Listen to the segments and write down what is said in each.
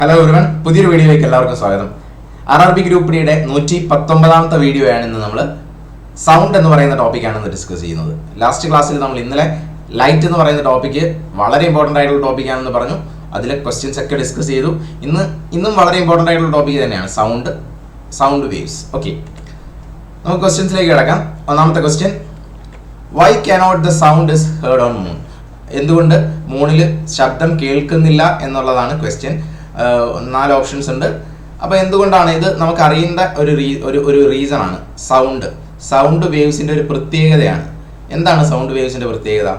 Hello everyone, പുതിയൊരു വീഡിയോയിലേക്ക് എല്ലാവർക്കും സ്വാഗതം. RRB ഗ്രൂപ്പ് ഡിയുടെ 119ാമത്തെ വീഡിയോ ആണ് ഇന്ന് നമ്മൾ സൗണ്ട് എന്ന് പറയുന്ന ടോപ്പിക്കാണ് ഇന്ന് ഡിസ്കസ് ചെയ്യുന്നത്. ലാസ്റ്റ് ക്ലാസ്സിൽ നമ്മൾ ഇന്നലെ ലൈറ്റ് എന്ന് പറയുന്ന ടോപ്പിക്ക് വളരെ ഇമ്പോർട്ടൻ്റ് ആയിട്ടുള്ള ടോപ്പിക്കാണെന്ന് പറഞ്ഞു. അതിലെ ക്വസ്റ്റ്യൻസ് ഒക്കെ ഡിസ്കസ് ചെയ്തു. ഇന്നും വളരെ ഇമ്പോർട്ടൻ്റ് ആയിട്ടുള്ള ടോപ്പിക്ക് തന്നെയാണ് സൗണ്ട് വേവ്സ്. ഓക്കെ, നമുക്ക് ക്വസ്റ്റ്യൻസിലേക്ക് കിടക്കാം. ഒന്നാമത്തെ question, why cannot the sound is heard on moon? എന്തുകൊണ്ട് മൂണിൽ ശബ്ദം കേൾക്കുന്നില്ല എന്നുള്ളതാണ് ക്വസ്റ്റ്യൻ. 4 ഓപ്ഷൻസ് ഉണ്ട്. അപ്പോൾ എന്തുകൊണ്ടാണ് ഇത് നമുക്ക് അറിയേണ്ട ഒരു റീസൺ ആണ്. സൗണ്ട് വേവ്സിൻ്റെ ഒരു പ്രത്യേകതയാണ്. എന്താണ് സൗണ്ട് വേവ്സിൻ്റെ പ്രത്യേകത?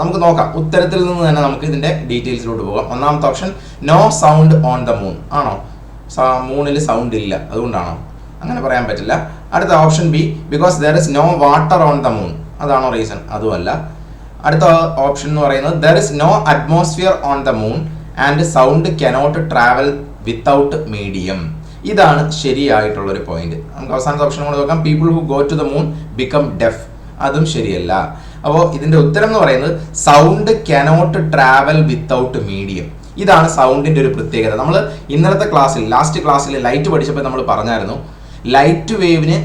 നമുക്ക് നോക്കാം. ഉത്തരത്തിൽ നിന്ന് തന്നെ നമുക്ക് ഇതിൻ്റെ ഡീറ്റെയിൽസിലോട്ട് പോകാം. ഒന്നാമത്തെ option, no sound on the moon. ആണോ? മൂണിൽ സൗണ്ട് ഇല്ല, അതുകൊണ്ടാണോ? അങ്ങനെ പറയാൻ പറ്റില്ല. അടുത്ത option B, because there is no water on the moon. അതാണോ റീസൺ? അതുമല്ല. അടുത്ത ഓപ്ഷൻ എന്ന് പറയുന്നത്, there is no atmosphere on the moon and sound cannot travel without medium. ഇതാണ് ശരിയായിട്ടുള്ളൊരു പോയിന്റ്. നമുക്ക് അവസാനത്തെ ഓപ്ഷൻ കൂടെ നോക്കാം. People who go to the moon become deaf. അതും ശരിയല്ല. അപ്പോൾ ഇതിന്റെ ഉത്തരം എന്ന് പറയുന്നത് sound cannot travel without medium. ഇതാണ് സൗണ്ടിന്റെ ഒരു പ്രത്യേകത. നമ്മൾ ഇന്നലത്തെ ക്ലാസ്സിൽ, ലാസ്റ്റ് ക്ലാസ്സിൽ ലൈറ്റ് പഠിച്ചപ്പോൾ നമ്മൾ പറഞ്ഞായിരുന്നു, ലൈറ്റ് വേവിന്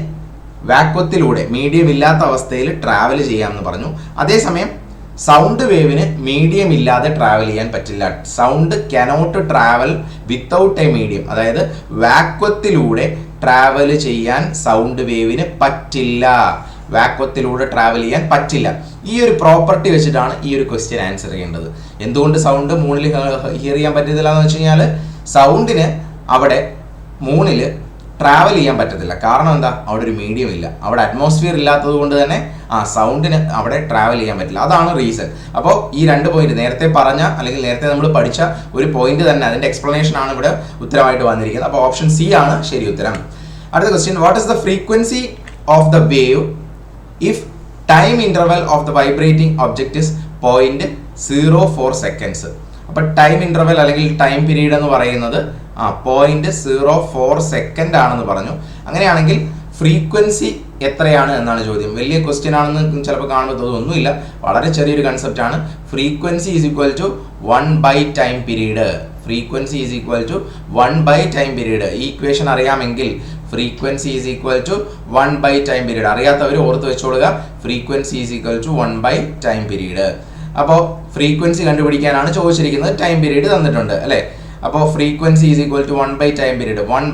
വാക്വത്തിലൂടെ മീഡിയം ഇല്ലാത്ത അവസ്ഥയിൽ ട്രാവൽ ചെയ്യാമെന്ന് പറഞ്ഞു. അതേസമയം സൗണ്ട് വേവിന് മീഡിയം ഇല്ലാതെ ട്രാവൽ ചെയ്യാൻ പറ്റില്ല. Sound cannot travel without A medium, അതായത് വാക്വത്തിലൂടെ ട്രാവൽ ചെയ്യാൻ സൗണ്ട് വേവിന് പറ്റില്ല. വാക്വത്തിലൂടെ ട്രാവൽ ചെയ്യാൻ പറ്റില്ല. ഈ ഒരു പ്രോപ്പർട്ടി വെച്ചിട്ടാണ് ഈ ഒരു ക്വസ്റ്റ്യൻ ആൻസർ ചെയ്യേണ്ടത്. എന്തുകൊണ്ട് സൗണ്ട് മൂണിൽ ഹിയർ ചെയ്യാൻ പറ്റത്തില്ല എന്ന് വെച്ച് കഴിഞ്ഞാൽ, സൗണ്ടിന് അവിടെ മൂണിൽ ട്രാവൽ ചെയ്യാൻ പറ്റത്തില്ല. കാരണം എന്താ? അവിടെ ഒരു മീഡിയം ഇല്ല, അവിടെ അറ്റ്മോസ്ഫിയർ ഇല്ലാത്തത് കൊണ്ട് തന്നെ സൗണ്ടിന് അവിടെ ട്രാവൽ ചെയ്യാൻ പറ്റില്ല. അതാണ് റീസൺ. അപ്പോൾ ഈ 2 പോയിന്റ് നേരത്തെ പറഞ്ഞ, അല്ലെങ്കിൽ നേരത്തെ നമ്മൾ പഠിച്ച ഒരു പോയിന്റ് തന്നെ, അതിന്റെ എക്സ്പ്ലനേഷൻ ആണ് ഇവിടെ ഉത്തരമായിട്ട് വന്നിരിക്കുന്നത്. അപ്പോൾ ഓപ്ഷൻ സി ആണ് ശരി ഉത്തരം. അടുത്ത question, what is the frequency of the wave if time interval of the vibrating object is 0.04 seconds. അപ്പോൾ ടൈം ഇന്റർവൽ അല്ലെങ്കിൽ ടൈം പീരീഡ് എന്ന് പറയുന്നത് 0.04 സെക്കൻഡ് ആണെന്ന് പറഞ്ഞു. അങ്ങനെയാണെങ്കിൽ ഫ്രീക്വൻസി എത്രയാണ് എന്നാണ് ചോദ്യം. വലിയ ക്വസ്റ്റ്യൻ ആണെന്ന് ചിലപ്പോൾ കാണുമ്പോൾ തോന്നുന്നില്ല, വളരെ ചെറിയൊരു കൺസെപ്റ്റ് ആണ്. Frequency is equal to 1 time period. Frequency is equal to 1 time period. ഈ ഇക്വേഷൻ അറിയാമെങ്കിൽ frequency is equal to 1 time period. അറിയാത്തവർ ഓർത്ത് വെച്ചോളുക, frequency is equal to 1 time period. അപ്പോൾ ഫ്രീക്വൻസി കണ്ടുപിടിക്കാനാണ് ചോദിച്ചിരിക്കുന്നത്. ടൈം പീരീഡ് തന്നിട്ടുണ്ട് അല്ലേ? അപ്പോൾ frequency is equal to 1 time period. 1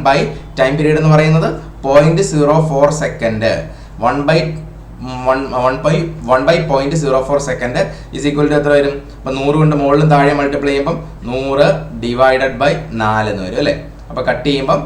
time period എന്ന് പറയുന്നത് 0.04 second. 1/0.04 second is equal to എത്ര വരും? അപ്പോൾ 100 കൊണ്ട് മുകളിലും താഴെ മൾട്ടിപ്ലൈ ചെയ്യുമ്പം 100 ഡിവൈഡഡ് ബൈ 4 എന്ന് വരും അല്ലേ? അപ്പോൾ കട്ട് ചെയ്യുമ്പം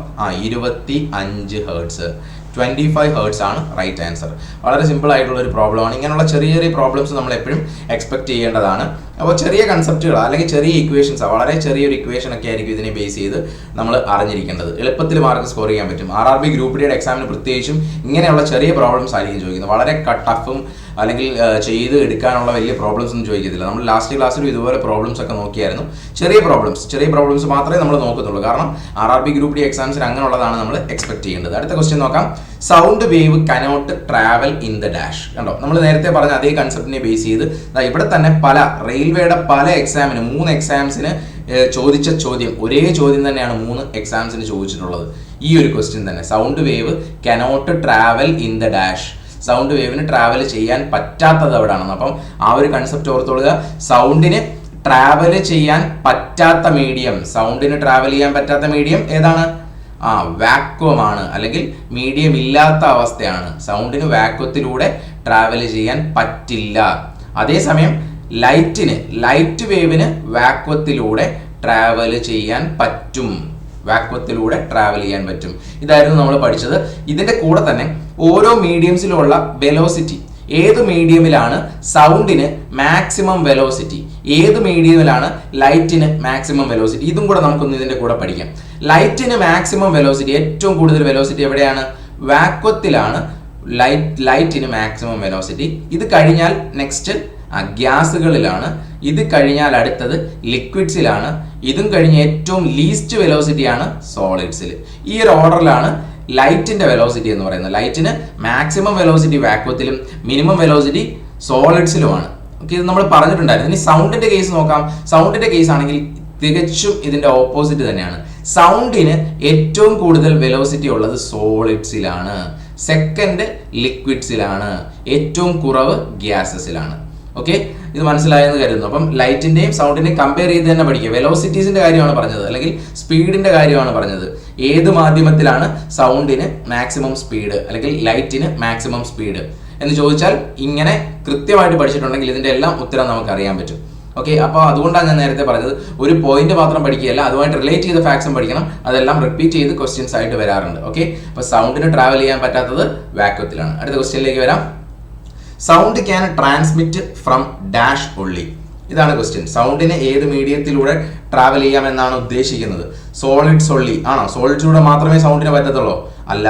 25 ഹെർട്സ്, 25 ഹെർട്സ് ആണ് റൈറ്റ് ആൻസർ. വളരെ സിമ്പിൾ ആയിട്ടുള്ള ഒരു പ്രോബ്ലമാണ്. ഇങ്ങനെയുള്ള ചെറിയ ചെറിയ പ്രോബ്ലംസ് നമ്മൾ എപ്പോഴും എക്സ്പെക്ട് ചെയ്യേണ്ടതാണ്. അപ്പോൾ ചെറിയ കൺസെപ്റ്റുകൾ അല്ലെങ്കിൽ ചെറിയ ഇക്വേഷൻസ്, വളരെ ചെറിയൊരു ഇക്വേഷൻ ഒക്കെ ആയിരിക്കും ഇതിനെ ബേസ് ചെയ്ത് നമ്മൾ അറിഞ്ഞിരിക്കേണ്ടത്. എളുപ്പത്തിൽ മാർക്ക് സ്കോർ ചെയ്യാൻ പറ്റും. RRB ഗ്രൂപ്പ് ഡിയുടെ എക്സാമിന് പ്രത്യേകിച്ചും ഇങ്ങനെയുള്ള ചെറിയ പ്രോബ്ലംസ് ആയിരിക്കും ചോദിക്കുന്നത്. വളരെ ടഫും അല്ലെങ്കിൽ ചെയ്ത് എടുക്കാനുള്ള വലിയ പ്രോബ്ലംസ് ഒന്നും ചോദിക്കത്തില്ല. നമ്മൾ ലാസ്റ്റ് ക്ലാസ്സിലും ഇതുപോലെ പ്രോബ്ലംസ് ഒക്കെ നോക്കിയായിരുന്നു. ചെറിയ പ്രോബ്ലംസ് മാത്രമേ നമ്മൾ നോക്കുന്നുള്ളൂ. കാരണം RRB ഗ്രൂപ്പ് ഡി എക്സാംസിന് അങ്ങനെയുള്ളതാണ് നമ്മൾ എക്സ്പെക്ട് ചെയ്യേണ്ടത്. അടുത്ത ക്വസ്റ്റ്യൻ നോക്കാം. Sound wave cannot travel in the dash. കണ്ടോ, നമ്മൾ നേരത്തെ പറഞ്ഞ അതേ കൺസെപ്റ്റിനെ ബേസ് ചെയ്ത് ഇവിടെ തന്നെ റെയിൽവേയുടെ പല എക്സാമിന് 3 എക്സാംസിന് ചോദിച്ച ചോദ്യം, ഒരേ ചോദ്യം തന്നെയാണ് 3 എക്സാംസിന് ചോദിച്ചിട്ടുള്ളത്. ഈ ഒരു ക്വസ്റ്റ്യൻ തന്നെ, sound wave cannot travel in the dash. Sound വേവിന് ട്രാവൽ ചെയ്യാൻ പറ്റാത്തത് എവിടെയാണെന്ന്. അപ്പം ആ ഒരു കൺസെപ്റ്റ് ഓർത്തുകൊള്ളുക. സൗണ്ടിന് ട്രാവൽ ചെയ്യാൻ പറ്റാത്ത മീഡിയം, സൗണ്ടിന് ട്രാവൽ ചെയ്യാൻ പറ്റാത്ത മീഡിയം ഏതാണ്? വാക്വം ആണ്, അല്ലെങ്കിൽ മീഡിയം ഇല്ലാത്ത അവസ്ഥയാണ്. സൗണ്ടിന് വാക്വത്തിലൂടെ ട്രാവൽ ചെയ്യാൻ പറ്റില്ല. അതേസമയം ലൈറ്റ് വേവിന് വാക്വത്തിലൂടെ ട്രാവൽ ചെയ്യാൻ പറ്റും. ഇതായിരുന്നു നമ്മൾ പഠിച്ചത്. ഇതിന്റെ കൂടെ തന്നെ ഓരോ മീഡിയംസിലുള്ള വെലോസിറ്റി, ഏത് മീഡിയമിലാണ് സൗണ്ടിന് മാക്സിമം വെലോസിറ്റി, ഏത് മീഡിയമിലാണ് ലൈറ്റിന് മാക്സിമം വെലോസിറ്റി, ഇതും കൂടെ നമുക്കൊന്ന് ഇതിന്റെ കൂടെ പഠിക്കാം. ലൈറ്റിന് മാക്സിമം വെലോസിറ്റി, ഏറ്റവും കൂടുതൽ വെലോസിറ്റി എവിടെയാണ്? വാക്വത്തിലാണ് ലൈറ്റിന് മാക്സിമം വെലോസിറ്റി. ഇത് കഴിഞ്ഞാൽ നെക്സ്റ്റ് ഗ്യാസുകളിലാണ്, ഇത് കഴിഞ്ഞാൽ അടുത്തത് ലിക്വിഡ്സിലാണ്, ഇതും കഴിഞ്ഞ് ഏറ്റവും ലീസ്റ്റ് വെലോസിറ്റിയാണ് സോളിഡ്സിൽ. ഈ ഒരു ഓർഡറിലാണ് ലൈറ്റിന്റെ വെലോസിറ്റി എന്ന് പറയുന്നത്. ലൈറ്റിന് മാക്സിമം വെലോസിറ്റി വാക്വത്തിലും മിനിമം വെലോസിറ്റി സോളിഡ്സിലുമാണ്. ഓക്കെ, ഇത് നമ്മൾ പറഞ്ഞിട്ടുണ്ടായിരുന്നു. ഇനി സൗണ്ടിന്റെ കേസ് നോക്കാം. സൗണ്ടിന്റെ കേസ് ആണെങ്കിൽ തികച്ചും ഇതിന്റെ ഓപ്പോസിറ്റ് തന്നെയാണ്. സൗണ്ടിന് ഏറ്റവും കൂടുതൽ വെലോസിറ്റി ഉള്ളത് സോളിഡ്സിലാണ്, സെക്കൻഡ് ലിക്വിഡ്സിലാണ്, ഏറ്റവും കുറവ് ഗ്യാസസിലാണ്. ഓക്കെ, ഇത് മനസ്സിലായെന്ന് കരുതുന്നു. അപ്പം ലൈറ്റിന്റെയും സൗണ്ടിന്റെയും കമ്പയർ ചെയ്ത് തന്നെ പഠിക്കുക. വെലോസിറ്റീസിന്റെ കാര്യമാണ് പറഞ്ഞത്, അല്ലെങ്കിൽ സ്പീഡിന്റെ കാര്യമാണ് പറഞ്ഞത്. ഏത് മാധ്യമത്തിലാണ് സൗണ്ടിന് മാക്സിമം സ്പീഡ് അല്ലെങ്കിൽ ലൈറ്റിന് മാക്സിമം സ്പീഡ് എന്ന് ചോദിച്ചാൽ ഇങ്ങനെ കൃത്യമായിട്ട് പഠിച്ചിട്ടുണ്ടെങ്കിൽ ഇതിന്റെ എല്ലാം ഉത്തരം നമുക്ക് അറിയാൻ പറ്റും. ഓക്കെ, അപ്പോൾ അതുകൊണ്ടാണ് ഞാൻ നേരത്തെ പറഞ്ഞത് ഒരു പോയിന്റ് മാത്രം പഠിക്കുകയല്ല, അതുമായിട്ട് റിലേറ്റ് ചെയ്ത ഫാക്ട്സും പഠിക്കണം. അതെല്ലാം റിപ്പീറ്റ് ചെയ്ത് ക്വസ്റ്റ്യൻസ് ആയിട്ട് വരാറുണ്ട്. ഓക്കെ, അപ്പോൾ സൗണ്ടിന് ട്രാവൽ ചെയ്യാൻ പറ്റാത്തത് വാക്വത്തിലാണ്. അടുത്ത ക്വസ്റ്റ്യനിലേക്ക് വരാം. Sound can transmit from dash only. ഇതാണ് ക്വസ്റ്റ്യൻ. സൗണ്ടിന് ഏത് മീഡിയത്തിലൂടെ ട്രാവൽ ചെയ്യാമെന്നാണ് ഉദ്ദേശിക്കുന്നത്? സോളിഡ്സ് ഒള്ളി ആണോ? സോളിഡ്സിലൂടെ മാത്രമേ സൗണ്ടിന് പറ്റത്തുള്ളൂ? അല്ല.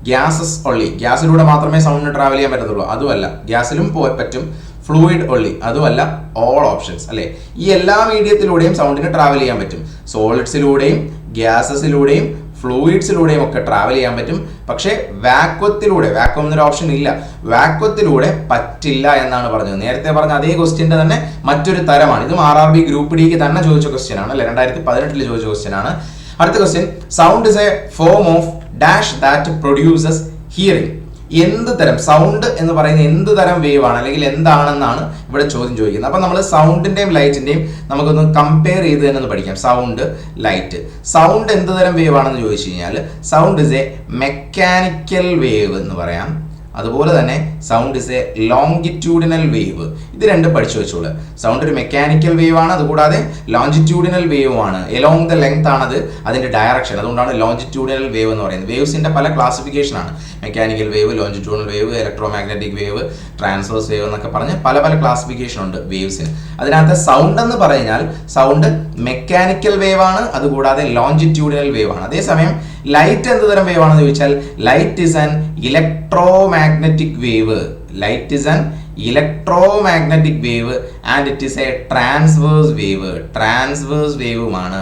ഗ്യാസസ് ഒള്ളി, ഗ്യാസിലൂടെ മാത്രമേ സൗണ്ടിന് ട്രാവൽ ചെയ്യാൻ പറ്റത്തുള്ളൂ? അതുമല്ല. ഗ്യാസിലും പറ്റും. ഫ്ലൂയിഡ് ഒള്ളി, അതുമല്ല. ഓൾ ഓപ്ഷൻസ് അല്ലേ. ഈ എല്ലാ മീഡിയത്തിലൂടെയും സൗണ്ടിന് ട്രാവൽ ചെയ്യാൻ പറ്റും. സോളിഡ്സിലൂടെയും ഗ്യാസസിലൂടെയും ഫ്ലൂയിഡ്സിലൂടെയും ഒക്കെ ട്രാവൽ ചെയ്യാൻ പറ്റും. പക്ഷേ വാക്വത്തിലൂടെ, വാക്വം എന്നൊരു ഓപ്ഷൻ ഇല്ല, വാക്വത്തിലൂടെ പറ്റില്ല എന്നാണ് പറഞ്ഞത്. നേരത്തെ പറഞ്ഞ അതേ ക്വസ്റ്റ്യന്റെ തന്നെ മറ്റൊരു തരമാണ്. ഇതും RRB ഗ്രൂപ്പ് ഡിക്ക് തന്നെ ചോദിച്ച ക്വസ്റ്റ്യൻ ആണ് അല്ലെ, 2018 ചോദിച്ച ക്വസ്റ്റ്യൻ ആണ്. അടുത്ത question, sound is a form of dash that produces hearing. എന്ത് തരം സൗണ്ട് എന്ന് പറയുന്ന എന്ത് തരം വേവ് ആണ് അല്ലെങ്കിൽ എന്താണെന്നാണ് ഇവിടെ ചോദ്യം ചോദിക്കുന്നത്. അപ്പൊ നമ്മൾ സൗണ്ടിന്റെയും ലൈറ്റിന്റെയും നമുക്കൊന്ന് കമ്പയർ ചെയ്ത് തന്നെ ഒന്ന് പഠിക്കാം. Sound, light. സൗണ്ട് എന്ത് തരം വേവ് ആണെന്ന് ചോദിച്ചു കഴിഞ്ഞാൽ sound is a mechanical wave എന്ന് പറയാം. അതുപോലെ തന്നെ sound is A longitudinal wave. ഇത് രണ്ടും പഠിച്ചു വെച്ചോളൂ. സൗണ്ട് ഒരു മെക്കാനിക്കൽ വേവ് ആണ്, അതുകൂടാതെ ലോഞ്ചിറ്റ്യൂഡിനൽ വേവും ആണ്. എലോങ് ദ ലെങ്ത് ആണത് അതിന്റെ ഡയറക്ഷൻ. അതുകൊണ്ടാണ് ലോഞ്ചിറ്റ്യൂഡിനൽ വേവ് എന്ന് പറയുന്നത്. വേവ്സിന്റെ പല ക്ലാസിഫിക്കേഷൻ ആണ്. Mechanical wave, longitudinal wave, electro magnetic wave, transverse wave എന്നൊക്കെ പറഞ്ഞ് പല പല ക്ലാസിഫിക്കേഷൻ ഉണ്ട് വേവ്സിന്. അതിനകത്ത് സൗണ്ട് എന്ന് പറഞ്ഞാൽ സൗണ്ട് മെക്കാനിക്കൽ വേവ് ആണ്, അതുകൂടാതെ ലോഞ്ചിറ്റ്യൂഡിനൽ വേവ് ആണ്. അതേസമയം ലൈറ്റ് എന്ത് തരം വേവ് ആണെന്ന് ചോദിച്ചാൽ light is an electro magnetic wave. Light is an electromagnetic wave and it is a transverse wave. Transverse വേവുമാണ്.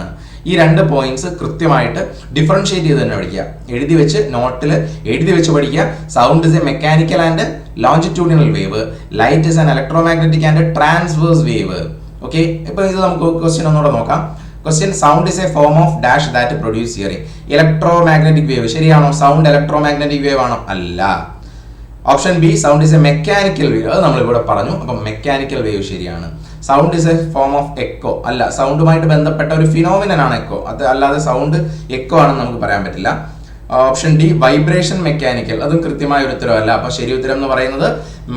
ഈ രണ്ട് പോയിന്റ്സ് കൃത്യമായിട്ട് ഡിഫറൻഷിയേറ്റ് ചെയ്ത് തന്നെ പഠിക്കുക. എഴുതി വെച്ച് നോട്ടിൽ എഴുതി വെച്ച് പഠിക്കുക. Sound is a mechanical and longitudinal wave, light is an electromagnetic and transverse wave. Okay, ഇപ്പൊ ഇത് നമുക്ക് ക്വസ്റ്റ്യൻ ഒന്നുകൂടെ നോക്കാം. Question, sound is a form of dash that produce hearing. Electromagnetic wave ശരിയാണോ? സൗണ്ട് ഇലക്ട്രോമാഗ്നറ്റിക് വേവ് ആണോ? അല്ല. Option B, sound is a mechanical wave. അത് നമ്മൾ ഇവിടെ പറഞ്ഞു. അപ്പം മെക്കാനിക്കൽ വേവ് ശരിയാണ്. Sound is a form of echo. അല്ല, സൗണ്ടുമായിട്ട് ബന്ധപ്പെട്ട ഒരു ഫിനോമിനൻ ആണ് എക്കോ. അത് അല്ലാതെ സൗണ്ട് എക്കോ ആണെന്ന് നമുക്ക് പറയാൻ പറ്റില്ല. Option D, vibration mechanical. അതും കൃത്യമായ ഒരു ഉത്തരവല്ല. അപ്പൊ ശരി ഉത്തരം എന്ന് പറയുന്നത്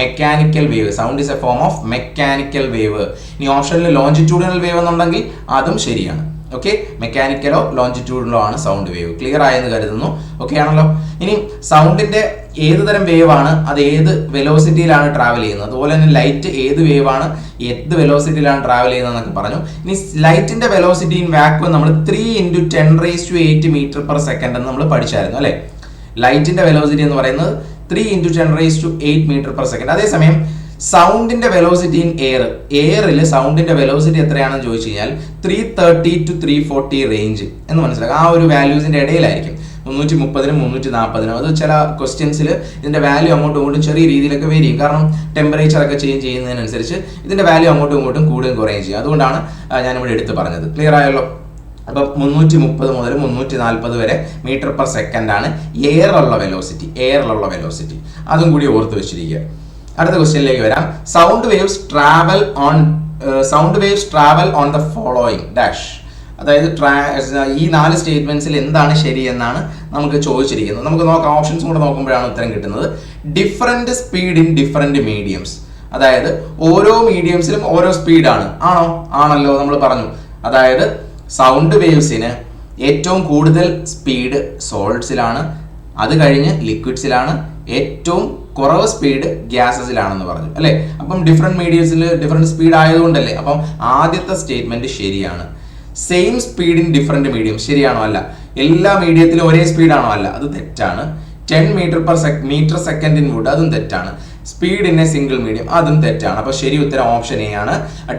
mechanical wave. Sound is a form of mechanical wave. ഇനി ഓപ്ഷനിൽ ലോഞ്ചിറ്റ്യൂഡിനൽ വേവ് എന്നുണ്ടെങ്കിൽ അതും ശരിയാണ്. ഓക്കെ, മെക്കാനിക്കലോ ലോഞ്ചിറ്റ്യൂഡിനോ ആണ് സൗണ്ട് വേവ്. ക്ലിയർ ആയെന്ന് കരുതുന്നു. ഓക്കെ ആണല്ലോ. ഇനി സൗണ്ടിന്റെ ഏത് തരം വേവ് ആണ്, അത് ഏത് വെലോസിറ്റിയിലാണ് ട്രാവൽ ചെയ്യുന്നത്, അതുപോലെ തന്നെ ലൈറ്റ് ഏത് വേവ് ആണ്, ഏത് വെലോസിറ്റിയിലാണ് ട്രാവൽ ചെയ്യുന്നത് എന്നൊക്കെ പറഞ്ഞു. ഇനി ലൈറ്റിന്റെ വെലോസിറ്റി ഇൻ വാക്വം നമ്മൾ 3 × 10⁸ മീറ്റർ പെർ സെക്കൻഡ് എന്ന് നമ്മൾ പഠിച്ചായിരുന്നു അല്ലെ. ലൈറ്റിന്റെ വെലോസിറ്റി എന്ന് പറയുന്നത് 3 × 10⁸ മീറ്റർ പെർ സെക്കൻഡ്. അതേസമയം സൗണ്ടിന്റെ വെലോസിറ്റി ഇൻ എയറിൽ സൗണ്ടിന്റെ വെലോസിറ്റി എത്രയാണെന്ന് ചോദിച്ചു കഴിഞ്ഞാൽ 330 to 340 റേഞ്ച് എന്ന് മനസ്സിലാക്കുക. ആ ഒരു വാല്യൂസിന്റെ ഇടയിലായിരിക്കും. 330-നും 340-നും. അത് ചില ക്വസ്റ്റ്യൻസിൽ ഇതിന്റെ വാല്യൂ അങ്ങോട്ടും ഇങ്ങോട്ടും ചെറിയ രീതിയിലൊക്കെ വേരി ചെയ്യും. കാരണം ടെമ്പറേച്ചർ ഒക്കെ ചേഞ്ച് ചെയ്യുന്നതിനനുസരിച്ച് ഇതിന്റെ വാല്യൂ അങ്ങോട്ടും ഇങ്ങോട്ടും കൂടുകയും കുറയുകയും ചെയ്യും. അതുകൊണ്ടാണ് ഞാനിവിടെ എടുത്ത് പറഞ്ഞത്. ക്ലിയർ ആയല്ലോ. അപ്പം 330 മുതൽ 340 വരെ മീറ്റർ പെർ സെക്കൻഡ് ആണ് എയറിലുള്ള വെലോസിറ്റി. അതും കൂടി ഓർത്ത് വെച്ചിരിക്കുക. അടുത്ത ക്വസ്റ്റ്യനിലേക്ക് വരാം. Sound waves travel on the following dash. അതായത് ഈ 4 സ്റ്റേറ്റ്മെന്റ്സിൽ എന്താണ് ശരി എന്നാണ് നമുക്ക് ചോദിച്ചിരിക്കുന്നത്. നമുക്ക് നോക്കാം. ഓപ്ഷൻസ് കൂടെ നോക്കുമ്പോഴാണ് ഉത്തരം കിട്ടുന്നത്. Different speed in different mediums. അതായത് ഓരോ മീഡിയംസിലും ഓരോ സ്പീഡാണ്. ആണല്ലോ നമ്മൾ പറഞ്ഞു. അതായത് സൗണ്ട് വേവ്സിന് ഏറ്റവും കൂടുതൽ സ്പീഡ് സോളിഡ്സിലാണ്, അത് കഴിഞ്ഞ് ലിക്വിഡ്സിലാണ്, ഏറ്റവും കുറവ് സ്പീഡ് ഗ്യാസസിലാണെന്ന് പറഞ്ഞു അല്ലേ. അപ്പം ഡിഫറെന്റ് മീഡിയംസിൽ ഡിഫറെന്റ് സ്പീഡ് ആയതുകൊണ്ടല്ലേ. അപ്പം ആദ്യത്തെ സ്റ്റേറ്റ്മെന്റ് ശരിയാണ്. Same speed in different medium ശരിയാണോ? അല്ല. എല്ലാ മീഡിയത്തിലും ഒരേ സ്പീഡാണോ? അല്ല, അത് തെറ്റാണ്. 10 മീറ്റർ സെക്കൻഡ് ഇൻ വുഡ്, അതും തെറ്റാണ്. Speed in a single medium, അതും തെറ്റാണ്. അപ്പൊ ശരി ഉത്തരം ഓപ്ഷൻ എ ആണ്.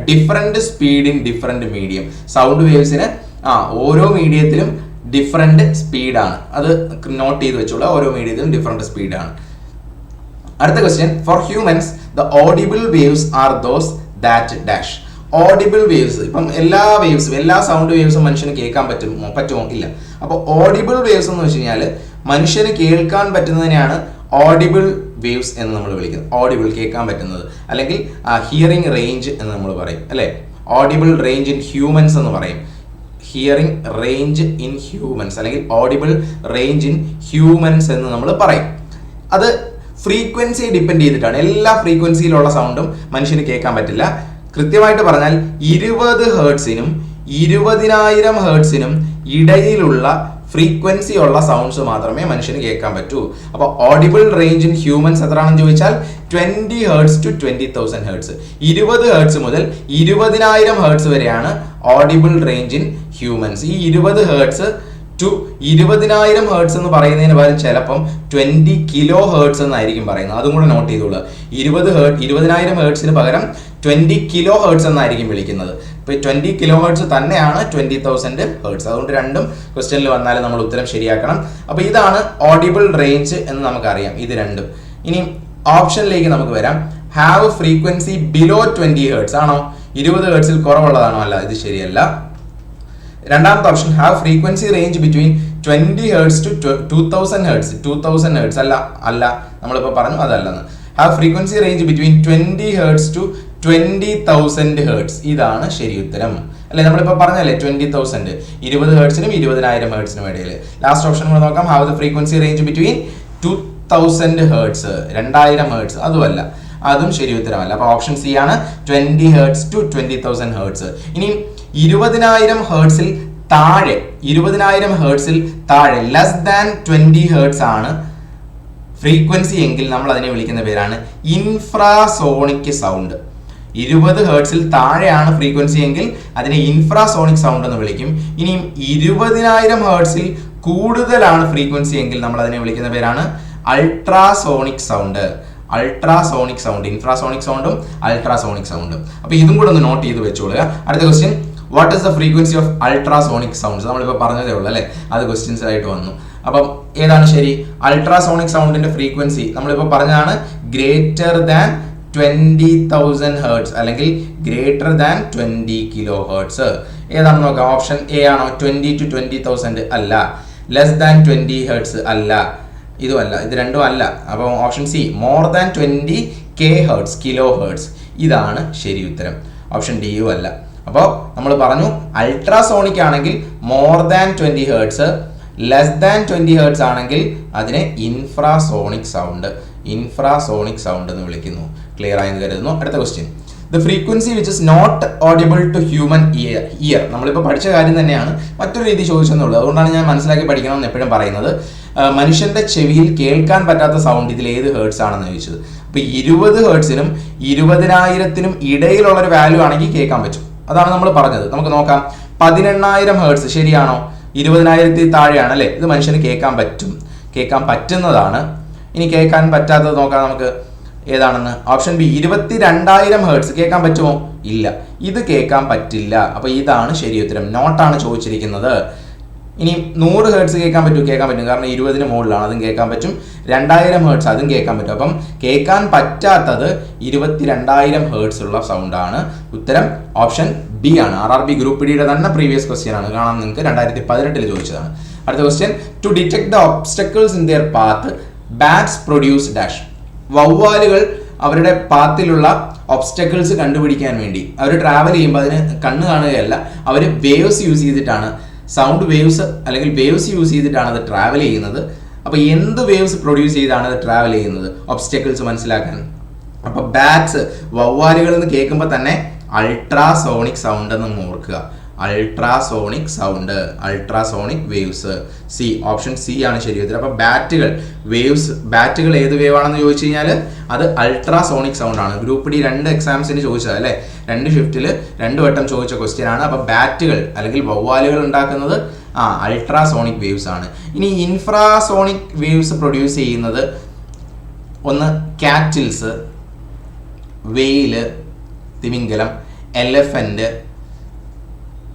Different speed in different medium. Sound വേവ്സിന് ഓരോ മീഡിയത്തിലും ഡിഫറെന്റ് സ്പീഡാണ്. അത് നോട്ട് ചെയ്ത് വെച്ചോളൂ. ഓരോ മീഡിയത്തിലും ഡിഫറെന്റ് സ്പീഡാണ്. അടുത്ത question, for humans the audible waves are those that dash. Audible waves, ഇപ്പം എല്ലാ വേവ്സും എല്ലാ സൗണ്ട് വേവ്സും മനുഷ്യന് കേൾക്കാൻ പറ്റുമോ ഇല്ല. അപ്പോൾ ഓഡിബിൾ വേവ്സ് എന്ന് വെച്ച് കഴിഞ്ഞാൽ മനുഷ്യന് കേൾക്കാൻ പറ്റുന്നതിനെയാണ് ഓഡിബിൾ വേവ്സ് എന്ന് നമ്മൾ വിളിക്കുന്നത്. ഓഡിബിൾ കേൾക്കാൻ പറ്റുന്നത്, അല്ലെങ്കിൽ ഹിയറിംഗ് റേഞ്ച് എന്ന് നമ്മൾ പറയും അല്ലേ. ഓഡിബിൾ റേഞ്ച് ഇൻ ഹ്യൂമൻസ് എന്ന് പറയും. ഹിയറിംഗ് റേഞ്ച് ഇൻ ഹ്യൂമൻസ് അല്ലെങ്കിൽ ഓഡിബിൾ റേഞ്ച് ഇൻ ഹ്യൂമൻസ് എന്ന് നമ്മൾ പറയും. അത് ഫ്രീക്വൻസിയെ ഡിപ്പെൻഡ് ചെയ്തിട്ടാണ്. എല്ലാ ഫ്രീക്വൻസിയിലുള്ള സൗണ്ടും മനുഷ്യന് കേൾക്കാൻ പറ്റില്ല. കൃത്യമായിട്ട് പറഞ്ഞാൽ 20 ഹെർട്സിനും 20,000 ഹെർട്സിനും ഇടയിലുള്ള ഫ്രീക്വൻസി ഉള്ള സൗണ്ട്സ് മാത്രമേ മനുഷ്യന് കേൾക്കാൻ പറ്റൂ. അപ്പോൾ ഓഡിബിൾ റേഞ്ച് ഇൻ ഹ്യൂമൻസ് എത്രയാണെന്ന് ചോദിച്ചാൽ 20 ഹെർട്സ് ടു 20,000 ഹെർട്സ്. 20 ഹെർട്സ് മുതൽ 20,000 ഹെർട്സ് വരെയാണ് ഓഡിബിൾ റേഞ്ച് ഇൻ ഹ്യൂമൻസ്. ഈ 20 ഹെർട്സ് ടു 20,000 ഹെർട്സ് എന്ന് പറയുന്നതിന് പകരം ചിലപ്പം 20 കിലോ ഹെർട്സ് എന്നായിരിക്കും പറയുന്നത്. അതും കൂടെ നോട്ട് ചെയ്തോളൂ. 20,000 ഹെർട്സിന് പകരം 20 കിലോ ഹെർട്സ് എന്നായിരിക്കും വിളിക്കുന്നത്. ഇപ്പോൾ 20 കിലോ ഹെർട്സ് തന്നെയാണ് 20,000 ഹെർട്സ്. അതുകൊണ്ട് രണ്ടും ക്വസ്റ്റ്യനിൽ വന്നാലും നമ്മൾ ഉത്തരം ശരിയാക്കണം. അപ്പോൾ ഇതാണ് ഓഡിബിൾ റേഞ്ച് എന്ന് നമുക്കറിയാം, ഇത് രണ്ടും. ഇനി ഓപ്ഷനിലേക്ക് നമുക്ക് വരാം. ഹാവ് ഫ്രീക്വൻസി ബിലോ 20 ഹെർട്സ് ആണോ? 20 ഹെർട്സിൽ കുറവുള്ളതാണോ? അല്ല, ഇത് ശരിയല്ല. രണ്ടാമത്തെ option have frequency range between 20 hertz to 2,000 hertz. 2,000 hertz അല്ല നമ്മളിപ്പോൾ പറഞ്ഞു അതല്ലെന്ന്. Have frequency range between 20 hertz to 20,000 hertz. ഇതാണ് ശരി ഉത്തരം അല്ലെ. നമ്മളിപ്പോൾ പറഞ്ഞല്ലേ 20,000, 20 ഹെർട്സിനും 20,000 ഹെർട്സിനും ഇടയിൽ. ലാസ്റ്റ് ഓപ്ഷൻ കൂടെ നോക്കാം. Have the frequency range between 2,000 hertz, 2,000 hertz. അതുമല്ല, അതും ശരി ഉത്തരമല്ല. അപ്പോൾ ഓപ്ഷൻ സി ആണ് 20 ഹെർട്സ് ടു 20,000 ഹെർട്സ്. ഇനി 20,000 ഹെർട്സിൽ താഴെ, 20,000 ഹെർട്സിൽ താഴെ ലെസ് ദാൻ 20 ഹെർട്സ് ആണ് ഫ്രീക്വൻസി എങ്കിൽ നമ്മൾ അതിനെ വിളിക്കുന്ന പേരാണ് ഇൻഫ്രാസോണിക് സൗണ്ട്. 20 ഹെർട്സിൽ താഴെയാണ് ഫ്രീക്വൻസി എങ്കിൽ അതിനെ ഇൻഫ്രാസോണിക് സൗണ്ട് എന്ന് വിളിക്കും. ഇനിയും 20,000 ഹെർട്സിൽ കൂടുതലാണ് ഫ്രീക്വൻസി എങ്കിൽ നമ്മൾ അതിനെ വിളിക്കുന്ന പേരാണ് ultrasonic sound. Ultrasonic sound, infrasonic സൗണ്ടും അൾട്രാസോണിക് സൗണ്ടും. അപ്പോൾ ഇതും കൂടെ ഒന്ന് നോട്ട് ചെയ്ത് വെച്ചോളുക. അടുത്ത question, what is the frequency of ultrasonic sounds? നമ്മളിപ്പോൾ പറഞ്ഞതേ ഉള്ളൂ അല്ലേ, അത് ക്വസ്റ്റ്യൻസ് ആയിട്ട് വന്നു. അപ്പം ഏതാണ് ശരി? അൾട്രാസോണിക് സൗണ്ടിന്റെ ഫ്രീക്വൻസി നമ്മളിപ്പോൾ പറഞ്ഞതാണ് ഗ്രേറ്റർ ദാൻ 20,000 ഹെർട്സ് അല്ലെങ്കിൽ ഗ്രേറ്റർ ദാൻ 20 കിലോ ഹെർട്സ്. ഏതാണെന്ന് നോക്കാം. ഓപ്ഷൻ എ ആണോ? 20 to 20,000 അല്ല. ലെസ് ദാൻ 20 ഹെർട്സ് അല്ല. ഇതുമല്ല, ഇത് രണ്ടും അല്ല. അപ്പോൾ option C more than 20 K hertz, kilo hertz. ഇതാണ് ശരി ഉത്തരം. ഓപ്ഷൻ ഡിയും അല്ല. അപ്പോൾ നമ്മൾ പറഞ്ഞു അൾട്രാസോണിക് ആണെങ്കിൽ more than 20 hertz, less than 20 hertz ആണെങ്കിൽ അതിനെ ഇൻഫ്രാസോണിക് സൗണ്ട്, ഇൻഫ്രാസോണിക് സൗണ്ട് എന്ന് വിളിക്കുന്നു. ക്ലിയർ ആയെന്ന് കരുതുന്നു. അടുത്ത question, the frequency which is not audible to human ear. നമ്മളിപ്പോൾ പഠിച്ച കാര്യം തന്നെയാണ്, മറ്റൊരു രീതി ചോദിച്ചെന്നുള്ളൂ. അതുകൊണ്ടാണ് ഞാൻ മനസ്സിലാക്കി പഠിക്കണമെന്ന് എപ്പോഴും പറയുന്നത്. മനുഷ്യന്റെ ചെവിയിൽ കേൾക്കാൻ പറ്റാത്ത സൗണ്ട് ഇതിൽ ഏത് ഹെർട്സ് ആണെന്ന് ചോദിച്ചത്. അപ്പോൾ 20 ഹെർട്സിനും 20,000ത്തിനും ഇടയിലുള്ള ഒരു വാല്യൂ ആണെങ്കിൽ കേൾക്കാൻ പറ്റും. അതാണ് നമ്മൾ പറഞ്ഞത്. നമുക്ക് നോക്കാം. 18,000 ഹെർട്സ് ശരിയാണോ? 20,000ത്തിൽ താഴെയാണ് അല്ലേ. ഇത് മനുഷ്യന് കേൾക്കാൻ പറ്റും, കേൾക്കാൻ പറ്റുന്നതാണ്. ഇനി കേൾക്കാൻ പറ്റാത്തത് നോക്കാം നമുക്ക് ഏതാണെന്ന്. ഓപ്ഷൻ ബി 22,000 ഹെർട്സ് കേൾക്കാൻ പറ്റുമോ? ഇല്ല, ഇത് കേൾക്കാൻ പറ്റില്ല. അപ്പോൾ ഇതാണ് ശരി ഉത്തരം. നോട്ടാണ് ചോദിച്ചിരിക്കുന്നത്. ഇനി 100 ഹെർട്സ് കേൾക്കാൻ പറ്റും? കേൾക്കാൻ പറ്റും, കാരണം 20ന് മുകളിലാണ്, അതും കേൾക്കാൻ പറ്റും. 2,000 ഹെർട്സ് അതും കേൾക്കാൻ പറ്റും. അപ്പം കേൾക്കാൻ പറ്റാത്തത് 22,000 ഹെർട്സ് ഉള്ള സൗണ്ടാണ്. ഉത്തരം ഓപ്ഷൻ ബി ആണ്. RRB ഗ്രൂപ്പ് ഡിയുടെ തന്നെ പ്രീവിയസ് ക്വസ്റ്റ്യൻ ആണ്, കാണാൻ നിങ്ങൾക്ക് 2018 ചോദിച്ചതാണ്. അടുത്ത question, to detect the obstacles in their path bats produce dash. വവ്വാലുകൾ അവരുടെ പാത്തിലുള്ള ഒബ്സ്റ്റക്കിൾസ് കണ്ടുപിടിക്കാൻ വേണ്ടി അവർ ട്രാവൽ ചെയ്യുമ്പോൾ അതിന് കണ്ണ് കാണുകയല്ല, അവർ വേവ്സ് യൂസ് ചെയ്തിട്ടാണ്, സൗണ്ട് വേവ്സ് അല്ലെങ്കിൽ വേവ്സ് യൂസ് ചെയ്തിട്ടാണ് അത് ട്രാവൽ ചെയ്യുന്നത്. അപ്പോൾ എന്ത് വേവ്സ് പ്രൊഡ്യൂസ് ചെയ്താണ് അത് ട്രാവൽ ചെയ്യുന്നത്? ഒബ്സ്റ്റക്കിൾസ് മനസ്സിലാക്കാൻ. അപ്പോൾ ബാറ്റ്സ്, വവ്വാലുകൾ എന്ന് കേൾക്കുമ്പോൾ തന്നെ അൾട്രാസോണിക് സൗണ്ട് എന്ന് ഓർക്കുക. Ultrasonic sound, ultrasonic waves. C, option C ആണ് ശരി ഉത്തരം. അപ്പോൾ ബാറ്റുകൾ, വേവ്സ്, ബാറ്റുകൾ ഏത് വേവ് ആണെന്ന് ചോദിച്ചു കഴിഞ്ഞാൽ അത് അൾട്രാസോണിക് സൗണ്ട് ആണ്. ഗ്രൂപ്പ് ഡി 2 എക്സാംസിന് ചോദിച്ചത് അല്ലേ, 2 ഷിഫ്റ്റിൽ 2 വട്ടം ചോദിച്ച ക്വസ്റ്റ്യൻ ആണ്. അപ്പോൾ ബാറ്റുകൾ അല്ലെങ്കിൽ വവ്വാലുകൾ ഉണ്ടാക്കുന്നത് അൾട്രാസോണിക് വേവ്സ് ആണ്. ഇനി ഇൻഫ്രാസോണിക് വേവ്സ് പ്രൊഡ്യൂസ് ചെയ്യുന്നത് ഒന്ന് കാറ്റിൽസ്, വെയില്, തിമിംഗലം, എലഫന്റ്,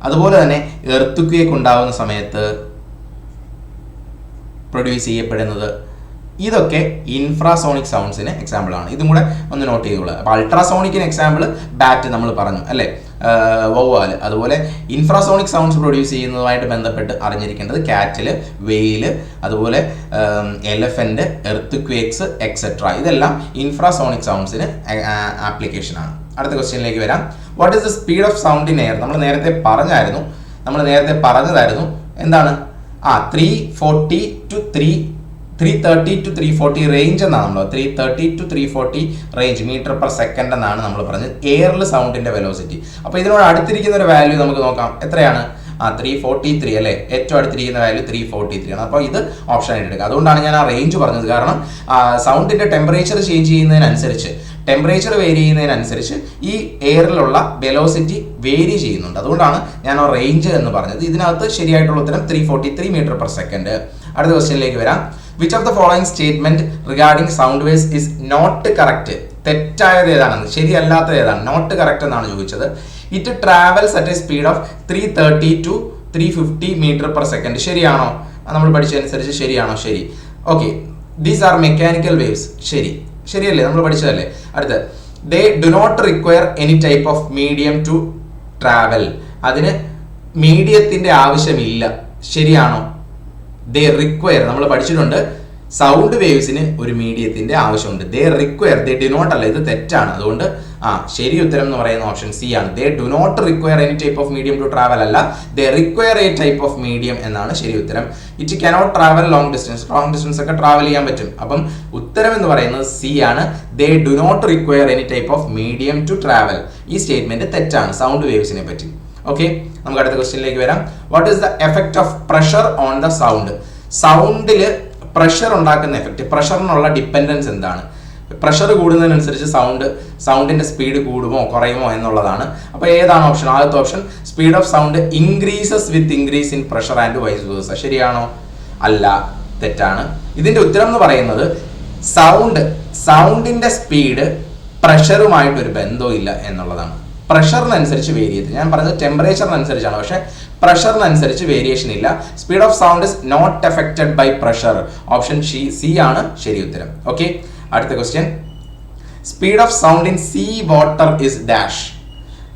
അതുപോലെ തന്നെ എർത്തുക്വേക്ക് ഉണ്ടാകുന്ന സമയത്ത് പ്രൊഡ്യൂസ് ചെയ്യപ്പെടുന്നത്. ഇതൊക്കെ ഇൻഫ്രാസോണിക് സൗണ്ട്സിന് എക്സാമ്പിൾ ആണ്. ഇതും കൂടെ ഒന്ന് നോട്ട് ചെയ്തോളൂ. അപ്പോൾ അൾട്രാസോണിക്കിന് എക്സാമ്പിൾ ബാറ്റ് നമ്മൾ പറഞ്ഞു അല്ലേ. വവ്വാൽ. അതുപോലെ ഇൻഫ്രാസോണിക് സൗണ്ട്സ് പ്രൊഡ്യൂസ് ചെയ്യുന്നതുമായിട്ട് ബന്ധപ്പെട്ട് അറിഞ്ഞിരിക്കേണ്ടത് കാറ്റിൽ, വെയിൽ, അതുപോലെ എലഫന്റ്, എർത്ത് ക്വേക്സ് എക്സെട്ര. ഇതെല്ലാം ഇൻഫ്രാസോണിക് സൗണ്ട്സിന് ആപ്ലിക്കേഷനാണ്. അടുത്ത ക്വസ്റ്റ്യനിലേക്ക് വരാം. What is the speed of sound in air? നമ്മൾ നേരത്തെ പറഞ്ഞതായിരുന്നു എന്താണ്? 340 to 340 റേഞ്ച് എന്നാണ് നമ്മൾ 330 to 340 range metre per second എന്നാണ് നമ്മൾ പറഞ്ഞത് എയറിൽ സൗണ്ടിന്റെ വെലോസിറ്റി. അപ്പോൾ ഇതിനോട് അടുത്തിരിക്കുന്ന ഒരു വാല്യൂ നമുക്ക് നോക്കാം. എത്രയാണ്? 343 അല്ലേ? ഏറ്റവും അടുത്തിരിക്കുന്ന വാല്യൂ 343 ആണ്. അപ്പോൾ ഇത് ഓപ്ഷൻ ആയിട്ട് എടുക്കുക. അതുകൊണ്ടാണ് ഞാൻ ആ റേഞ്ച് പറഞ്ഞത്. കാരണം സൗണ്ടിന്റെ ടെമ്പറേച്ചർ ചേഞ്ച് ചെയ്യുന്നതിനനുസരിച്ച്, ടെമ്പറേച്ചർ വേരി ചെയ്യുന്നതിനനുസരിച്ച് ഈ എയറിലുള്ള വെലോസിറ്റി വേരി ചെയ്യുന്നുണ്ട്. അതുകൊണ്ടാണ് ഞാൻ ആ റേഞ്ച് എന്ന് പറഞ്ഞത്. ഇതിനകത്ത് ശരിയായിട്ടുള്ള ഉത്തരം 343 മീറ്റർ പെർ സെക്കൻഡ്. അടുത്ത ക്വസ്റ്റ്യനിലേക്ക് വരാം. Which of the following statement regarding sound waves is not correct? തെറ്റായത് ഏതാണെന്ന്, ശരിയല്ലാത്തത് ഏതാണ്? നോട്ട് കറക്റ്റ് എന്നാണ് ചോദിച്ചത്. It travels at a speed of 330 to 350 metre per second. ശരിയാണോ? നമ്മൾ പഠിച്ചതനുസരിച്ച് ശരിയാണോ? ശരി. Okay. These are mechanical waves. ശരിയല്ലേ? നമ്മൾ പഠിച്ചതല്ലേ? അടുത്ത്, they do not require any type of medium to travel. അതിന് മീഡിയത്തിന്റെ ആവശ്യമില്ല. ശരിയാണോ? ദേ റിക്വയർ, നമ്മൾ പഠിച്ചിട്ടുണ്ട് സൗണ്ട് വേവ്സിന് ഒരു മീഡിയത്തിന്റെ ആവശ്യമുണ്ട്. ദേ റിക്വയർ, ദേ ഡു നോട്ട് അല്ല, ഇത് തെറ്റാണ്. അതുകൊണ്ട് ശരി ഉത്തരം എന്ന് പറയുന്ന ഓപ്ഷൻ സി ആണ്. They do not require any type of medium to travel അല്ല, they require a type of medium എന്നാണ് ശരി ഉത്തരം. It cannot travel long distance. Long distance ഒക്കെ ട്രാവൽ ചെയ്യാൻ പറ്റും. അപ്പം ഉത്തരം എന്ന് പറയുന്നത് സി ആണ്. They do not require any type of medium to travel. ഈ സ്റ്റേറ്റ്മെന്റ് തെറ്റാണ് സൗണ്ട് വേവ്സിനെ പറ്റി. ഓക്കെ, നമുക്ക് അടുത്ത ക്വസ്റ്റ്യനിലേക്ക് വരാം. What is the effect of pressure on the sound? സൗണ്ടിൽ പ്രഷർ ഉണ്ടാക്കുന്ന എഫക്റ്റ്, പ്രഷറിനുള്ള ഡിപ്പെൻഡൻസ് എന്താണ്? പ്രഷർ കൂടുന്നതിനനുസരിച്ച് സൗണ്ടിന്റെ സ്പീഡ് കൂടുമോ കുറയുമോ എന്നുള്ളതാണ്. അപ്പോൾ ഏതാണ് ഓപ്ഷൻ? ആദ്യത്തെ option, speed of sound increases with increase in pressure and vice versa. ശരിയാണോ? അല്ല, തെറ്റാണ്. ഇതിന്റെ ഉത്തരം എന്ന് പറയുന്നത് സൗണ്ടിന്റെ സ്പീഡ് പ്രഷറുമായിട്ടൊരു ബന്ധമില്ല എന്നുള്ളതാണ്. പ്രഷറിനനുസരിച്ച് വേരി ചെയ്ത്, ഞാൻ പറഞ്ഞത് ടെമ്പറേച്ചറിനനുസരിച്ചാണ്, പക്ഷേ പ്രഷറിനനുസരിച്ച് വേരിയേഷൻ ഇല്ല. Speed of sound is not affected by pressure. Option C ആണ് ശരി ഉത്തരം. ഓക്കെ, അടുത്ത question. Speed of sound in sea water is dash.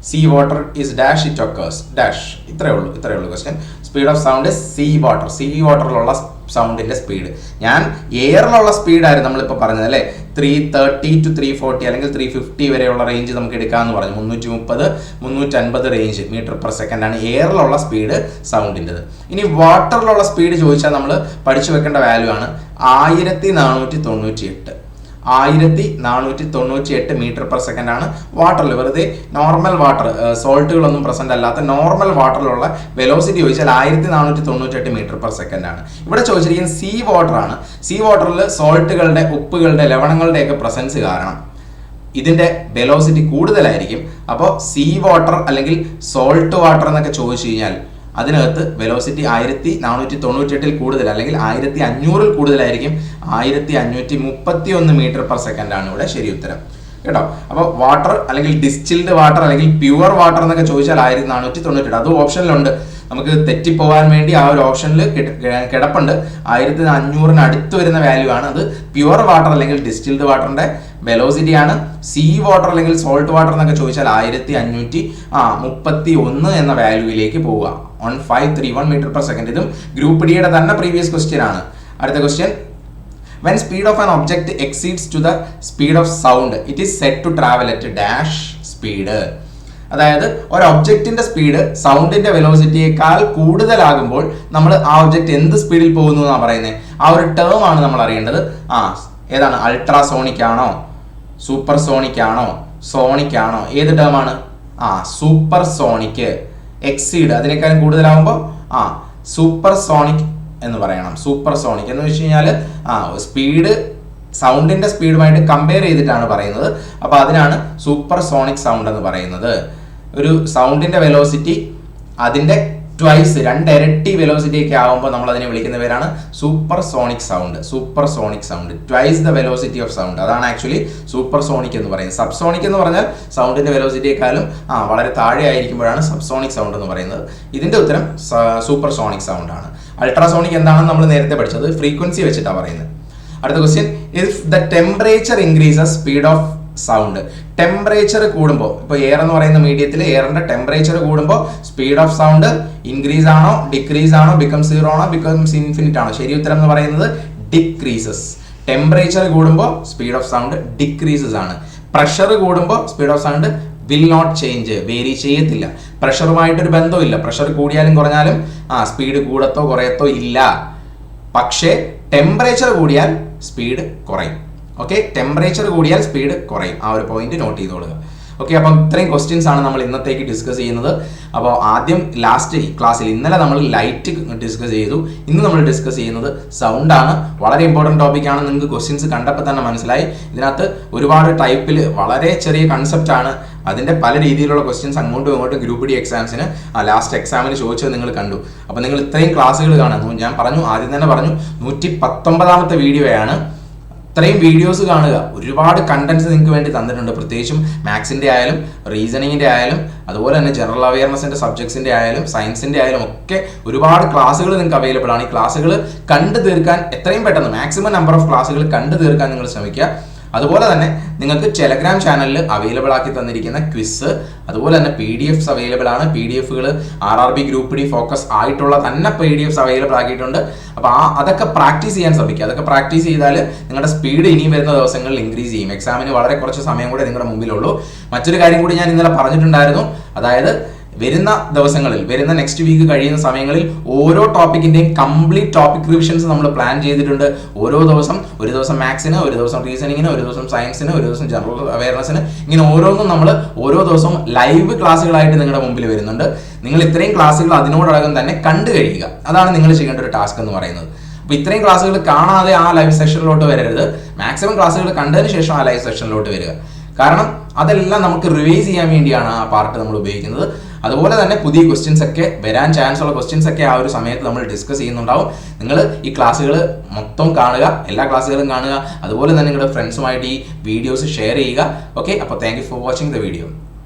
Sea water is dash it occurs dash. ഇത്രയേ ഉള്ളൂ question. Speed of sound is sea water. Sea വാട്ടറിലുള്ള സൗണ്ടിന്റെ speed, ഞാൻ എയറിലുള്ള സ്പീഡായിരുന്നു നമ്മളിപ്പോൾ പറഞ്ഞത് അല്ലേ? 330 to 340 അല്ലെങ്കിൽ 350 വരെയുള്ള റേഞ്ച് നമുക്ക് എടുക്കാമെന്ന് പറഞ്ഞു. 330, 350 റേഞ്ച് മീറ്റർ പെർ സെക്കൻഡ് ആണ് എയറിലുള്ള സ്പീഡ് സൗണ്ടിൻ്റെത്. ഇനി വാട്ടറിലുള്ള സ്പീഡ് ചോദിച്ചാൽ നമ്മൾ പഠിച്ചു വെക്കേണ്ട വാല്യൂ ആണ് 1498. 1498 മീറ്റർ പെർ സെക്കൻഡ് ആണ് വാട്ടറിൽ. വെറുതെ നോർമൽ വാട്ടർ, സോൾട്ടുകളൊന്നും പ്രസന്റ് അല്ലാത്ത നോർമൽ വാട്ടറിലുള്ള വെലോസിറ്റി ചോദിച്ചാൽ 1498 മീറ്റർ പെർ സെക്കൻഡ് ആണ്. ഇവിടെ ചോദിച്ചിരിക്കുന്നത് സീ വാട്ടർ ആണ്. സീ വാട്ടറിൽ സോൾട്ടുകളുടെ, ഉപ്പുകളുടെ, ലവണങ്ങളുടെ ഒക്കെ പ്രസൻസ് കാരണം ഇതിന്റെ വെലോസിറ്റി കൂടുതലായിരിക്കും. അപ്പോൾ സീ വാട്ടർ അല്ലെങ്കിൽ സോൾട്ട് വാട്ടർ എന്നൊക്കെ ചോദിച്ചു കഴിഞ്ഞാൽ അതിനകത്ത് വെലോസിറ്റി 1498 കൂടുതൽ അല്ലെങ്കിൽ 1500 കൂടുതലായിരിക്കും. 1531 മീറ്റർ പെർ സെക്കൻഡ് ആണ് ഇവിടെ ശരി ഉത്തരം കേട്ടോ. അപ്പോൾ വാട്ടർ അല്ലെങ്കിൽ ഡിസ്റ്റിൽഡ് വാട്ടർ അല്ലെങ്കിൽ പ്യുവർ വാട്ടർ എന്നൊക്കെ ചോദിച്ചാൽ 1498. അത് ഓപ്ഷനിലുണ്ട്. നമുക്ക് തെറ്റിപ്പോവാൻ വേണ്ടി ആ ഒരു ഓപ്ഷനിൽ കിടപ്പുണ്ട്. 1500 അടുത്ത് വരുന്ന വാല്യൂ ആണ് അത്. പ്യുവർ വാട്ടർ അല്ലെങ്കിൽ ഡിസ്റ്റിൽഡ് വാട്ടറിന്റെ വെലോസിറ്റി ആണ്. സീ വാട്ടർ അല്ലെങ്കിൽ സോൾട്ട് വാട്ടർ എന്നൊക്കെ ചോദിച്ചാൽ 1531 എന്ന വാല്യൂയിലേക്ക് പോവുക. 1531 മീറ്റർ പെർ സെക്കൻഡ്. ഇതും ഗ്രൂപ്പ് ഡിയുടെ തന്നെ പ്രീവിയസ് ക്വസ്റ്റ്യൻ ആണ്. അടുത്ത question. When speed of an object exceeds to the speed of sound, it is said to travel at dash speed. അതായത് ഒരു ഒബ്ജക്റ്റിന്റെ സ്പീഡ് സൗണ്ടിന്റെ വെലോസിറ്റിയേക്കാൾ കൂടുതലാകുമ്പോൾ നമ്മൾ ആ ഒബ്ജക്റ്റ് എന്ത് സ്പീഡിൽ പോകുന്നു എന്നാണ് പറയുന്നത്. ആ ഒരു ടേം ആണ് നമ്മൾ അറിയേണ്ടത്. ഏതാണ്? അൾട്രാസോണിക് ആണോ, സൂപ്പർ സോണിക് ആണോ, സോണിക് ആണോ? ഏത് ടേം ആണ്? Super sonic. എക്സീഡ് അതിനേക്കാളും കൂടുതലാകുമ്പോൾ സൂപ്പർ സോണിക് എന്ന് പറയണം. സൂപ്പർ സോണിക് എന്ന് വെച്ച് കഴിഞ്ഞാൽ സ്പീഡ് സൗണ്ടിന്റെ സ്പീഡുമായിട്ട് കമ്പയർ ചെയ്തിട്ടാണ് പറയുന്നത്. അപ്പോൾ അതിനാണ് സൂപ്പർ സോണിക് സൗണ്ട് എന്ന് പറയുന്നത്. ഒരു സൗണ്ടിന്റെ വെലോസിറ്റി അതിന്റെ ട്വൈസ്, 2 ഇരട്ടി വെലോസിറ്റി ഒക്കെ ആകുമ്പോൾ നമ്മൾ അതിനെ വിളിക്കുന്ന പേരാണ് super sonic sound. Super sonic sound, twice the velocity of sound. അതാണ് ആക്ച്വലി സൂപ്പർ സോണിക് എന്ന് പറയുന്നത്. സബ്സോണിക് എന്ന് പറഞ്ഞാൽ സൗണ്ടിന്റെ വെലോസിറ്റിയേക്കാളും വളരെ താഴെ ആയിരിക്കുമ്പോഴാണ് സബ്സോണിക് സൗണ്ട് എന്ന് പറയുന്നത്. ഇതിന്റെ ഉത്തരം സൂപ്പർ സോണിക് സൗണ്ട് ആണ്. അൾട്രാസോണിക് എന്താണെന്ന് നമ്മൾ നേരത്തെ പഠിച്ചത്, ഫ്രീക്വൻസി വെച്ചിട്ടാണ് പറയുന്നത്. അടുത്ത question. If the temperature increases, speed of sound. Temperature കൂടുമ്പോൾ, ഇപ്പോൾ എയർ എന്ന് പറയുന്ന മീഡിയത്തിൽ എയറിന്റെ ടെമ്പറേച്ചർ കൂടുമ്പോൾ സ്പീഡ് ഓഫ് സൗണ്ട് ഇൻക്രീസ് ആണോ ഡിക്രീസ് ആണോ, ബിക്കം സീറോ ആണോ ബിക്കംസ് ഇൻഫിനിറ്റ് ആണോ? ശരി ഉത്തരം എന്ന് പറയുന്നത് ഡിക്രീസസ്. ടെമ്പറേച്ചർ കൂടുമ്പോൾ സ്പീഡ് ഓഫ് സൗണ്ട് ഡിക്രീസസ് ആണ്. പ്രഷർ കൂടുമ്പോൾ speed of sound will not change, vary ചെയ്യത്തില്ല. പ്രഷറുമായിട്ടൊരു ബന്ധമില്ല. പ്രഷർ കൂടിയാലും കുറഞ്ഞാലും സ്പീഡ് കൂടത്തോ കുറയത്തോ ഇല്ല. പക്ഷേ ടെമ്പറേച്ചർ കൂടിയാൽ സ്പീഡ് കുറയും. ഓക്കെ, ടെമ്പറേച്ചർ കൂടിയാൽ സ്പീഡ് കുറയും. ആ ഒരു പോയിന്റ് നോട്ട് ചെയ്തോളുക. ഓക്കെ, അപ്പം ഇത്രയും ക്വസ്റ്റ്യൻസ് ആണ് നമ്മൾ ഇന്നത്തേക്ക് ഡിസ്കസ് ചെയ്യുന്നത്. അപ്പോൾ ആദ്യം ലാസ്റ്റ് ക്ലാസ്സിൽ ഇന്നലെ നമ്മൾ ലൈറ്റ് ഡിസ്കസ് ചെയ്തു. ഇന്ന് നമ്മൾ ഡിസ്കസ് ചെയ്യുന്നത് സൗണ്ട് ആണ്. വളരെ ഇമ്പോർട്ടൻറ്റ് ടോപ്പിക്കാണ്. നിങ്ങൾക്ക് ക്വസ്റ്റ്യൻസ് കണ്ടപ്പോൾ തന്നെ മനസ്സിലായി. ഇതിനകത്ത് ഒരുപാട് ടൈപ്പിൽ വളരെ ചെറിയ കൺസെപ്റ്റ് ആണ്. അതിൻ്റെ പല രീതിയിലുള്ള ക്വസ്റ്റ്യൻസ് അങ്ങോട്ടും ഇങ്ങോട്ടും ഗ്രൂപ്പ് ഡി എക്സാംസിന് ലാസ്റ്റ് എക്സാമിന് ചോദിച്ചത് നിങ്ങൾ കണ്ടു. അപ്പോൾ നിങ്ങൾ ഇത്രയും ക്ലാസ്സുകൾ കാണുന്നു. ഞാൻ പറഞ്ഞു, ആദ്യം തന്നെ പറഞ്ഞു, 119ാമത്തെ വീഡിയോയാണ്. ഇത്രയും വീഡിയോസ് കാണുക. ഒരുപാട് കണ്ടന്റ്സ് നിങ്ങൾക്ക് വേണ്ടി തന്നിട്ടുണ്ട്. പ്രത്യേകിച്ചും മാത്സിൻ്റെ ആയാലും റീസണിങ്ങിൻ്റെ ആയാലും അതുപോലെ തന്നെ ജനറൽ അവയർനെസ്സിൻ്റെ സബ്ജക്ട്സിൻ്റെ ആയാലും സയൻസിൻ്റെ ആയാലും ഒക്കെ ഒരുപാട് ക്ലാസ്സുകൾ നിങ്ങൾക്ക് അവൈലബിൾ ആണ്. ഈ ക്ലാസ്സുകൾ കണ്ടു തീർക്കാൻ എത്രയും പെട്ടെന്ന് മാക്സിമം നമ്പർ ഓഫ് ക്ലാസ്സുകൾ കണ്ടു തീർക്കാൻ നിങ്ങൾ ശ്രമിക്കുക. അതുപോലെ തന്നെ നിങ്ങൾക്ക് ടെലഗ്രാം ചാനലിൽ അവൈലബിൾ ആക്കി തന്നിരിക്കുന്ന ക്വിസ്, അതുപോലെ തന്നെ PDF അവൈലബിൾ ആണ്. PDF RRB group D focus ആയിട്ടുള്ള തന്നെ PDF അവൈലബിൾ ആക്കിയിട്ടുണ്ട്. അപ്പോൾ അതൊക്കെ പ്രാക്ടീസ് ചെയ്യാൻ ശ്രമിക്കുക. അതൊക്കെ പ്രാക്ടീസ് ചെയ്താൽ നിങ്ങളുടെ സ്പീഡ് ഇനിയും വരുന്ന ദിവസങ്ങളിൽ ഇൻക്രീസ് ചെയ്യും. എക്സാമിന് വളരെ കുറച്ച് സമയം കൂടെ നിങ്ങളുടെ മുമ്പിലുള്ളൂ. മറ്റൊരു കാര്യം കൂടി ഞാൻ ഇന്നലെ പറഞ്ഞിട്ടുണ്ടായിരുന്നു. അതായത് വരുന്ന ദിവസങ്ങളിൽ, വരുന്ന നെക്സ്റ്റ് വീക്ക് കഴിയുന്ന സമയങ്ങളിൽ ഓരോ ടോപ്പിക്കിന്റെയും കംപ്ലീറ്റ് ടോപ്പിക് റിവിഷൻസ് നമ്മൾ പ്ലാൻ ചെയ്തിട്ടുണ്ട്. ഓരോ ദിവസം, ഒരു ദിവസം മാത്സിന്, ഒരു ദിവസം റീസണിങ്ങിന്, ഒരു ദിവസം സയൻസിന്, ഒരു ദിവസം ജനറൽ അവയർനെസ്സിന്, ഇങ്ങനെ ഓരോന്നും നമ്മൾ ഓരോ ദിവസവും ലൈവ് ക്ലാസ്സുകളായിട്ട് നിങ്ങളുടെ മുമ്പിൽ വരുന്നുണ്ട്. നിങ്ങൾ ഇത്രയും ക്ലാസ്സുകൾ അതിനോടകം തന്നെ കണ്ടു കഴിയുക. അതാണ് നിങ്ങൾ ചെയ്യേണ്ട ഒരു ടാസ്ക് എന്ന് പറയുന്നത്. അപ്പോൾ ഇത്രയും ക്ലാസ്സുകൾ കാണാതെ ആ ലൈവ് സെഷനിലോട്ട് വരരുത്. മാക്സിമം ക്ലാസ്സുകൾ കണ്ടതിന് ശേഷം ആ ലൈവ് സെഷനിലോട്ട് വരിക. കാരണം അതെല്ലാം നമുക്ക് റിവൈസ് ചെയ്യാൻ വേണ്ടിയാണ് ആ പാർട്ട് നമ്മൾ ഉപയോഗിക്കുന്നത്. അതുപോലെ തന്നെ പുതിയ ക്വസ്റ്റ്യൻസ് ഒക്കെ വരാൻ ചാൻസ് ഉള്ള ക്വസ്റ്റ്യൻസ് ഒക്കെ ആ ഒരു സമയത്ത് നമ്മൾ ഡിസ്കസ് ചെയ്യുന്നുണ്ടാവും. നിങ്ങൾ ഈ ക്ലാസ്സുകൾ മൊത്തം കാണുക, എല്ലാ ക്ലാസ്സുകളും കാണുക. അതുപോലെ തന്നെ നിങ്ങളുടെ ഫ്രണ്ട്സുമായിട്ട് ഈ വീഡിയോസ് ഷെയർ ചെയ്യുക. ഓക്കെ, അപ്പോൾ thank you for watching the video.